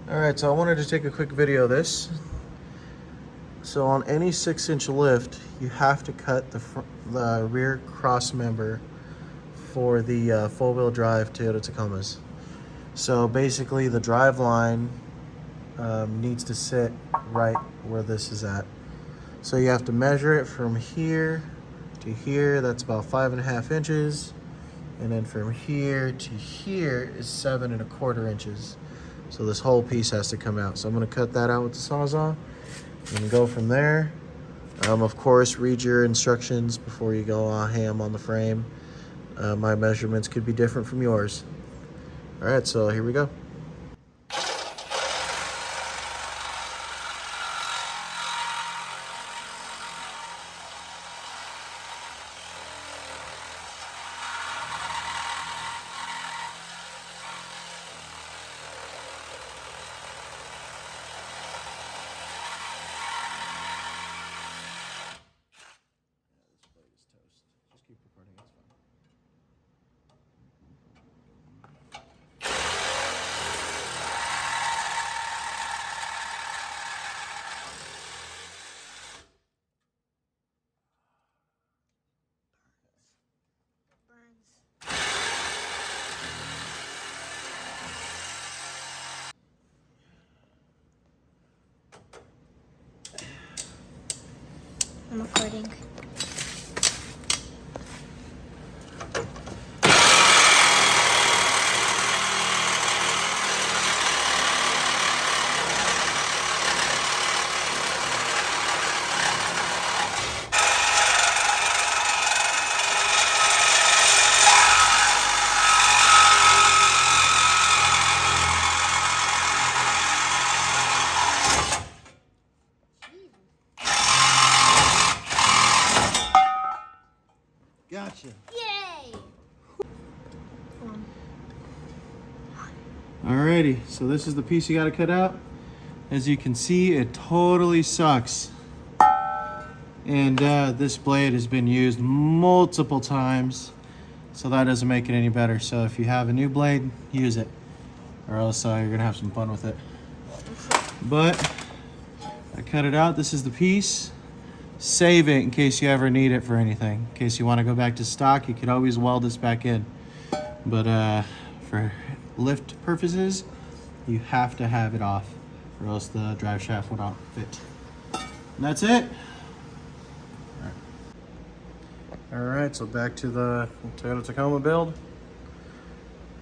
Alright, so I wanted to take a quick video of this. So on any 6-inch lift, you have to cut the rear cross member for the four-wheel drive Toyota Tacomas. So basically the drive line needs to sit right where this is at. So you have to measure it from here to here, that's about 5.5 inches. And then from here to here is 7.25 inches. So this whole piece has to come out. So I'm gonna cut that out with the Sawzall and go from there. Of course, read your instructions before you go ham on the frame. My measurements could be different from yours. All right, so here we go. I'm recording. Gotcha. Yay! Alrighty, so this is the piece you gotta cut out. As you can see, it totally sucks. And this blade has been used multiple times, so that doesn't make it any better. So if you have a new blade, use it, or else you're gonna have some fun with it. But I cut it out. This is the piece. Save it in case you ever need it for anything. In case you want to go back to stock, you could always weld this back in. But for lift purposes, you have to have it off, or else the drive shaft will not fit. And that's it. All right, so back to the Toyota Tacoma build.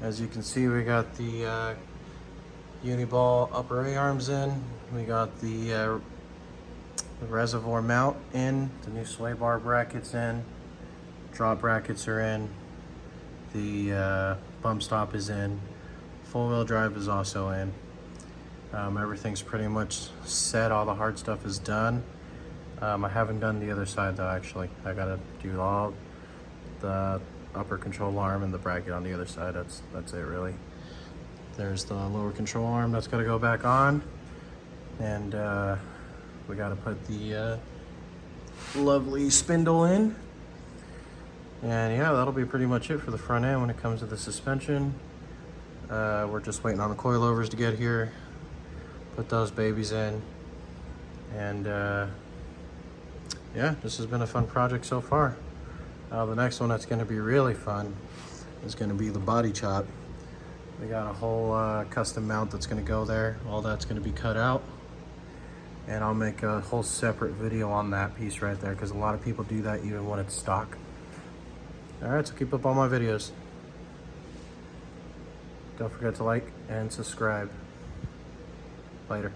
As you can see, we got the Uniball upper A-arms in. We got the reservoir mount in, the new sway bar brackets in, drop brackets are in, the bump stop is in, four-wheel drive is also in. Everything's pretty much set, all the hard stuff is done. I haven't done the other side though, actually. I gotta do all the upper control arm and the bracket on the other side. That's it really. There's the lower control arm that's gotta go back on, and we got to put the lovely spindle in. And yeah, that'll be pretty much it for the front end when it comes to the suspension. We're just waiting on the coilovers to get here, put those babies in. And yeah, this has been a fun project so far. The next one that's going to be really fun is going to be the body chop. We got a whole custom mount that's going to go there. All that's going to be cut out. And I'll make a whole separate video on that piece right there, because a lot of people do that even when it's stock. All right, so keep up all my videos. Don't forget to like and subscribe. Later.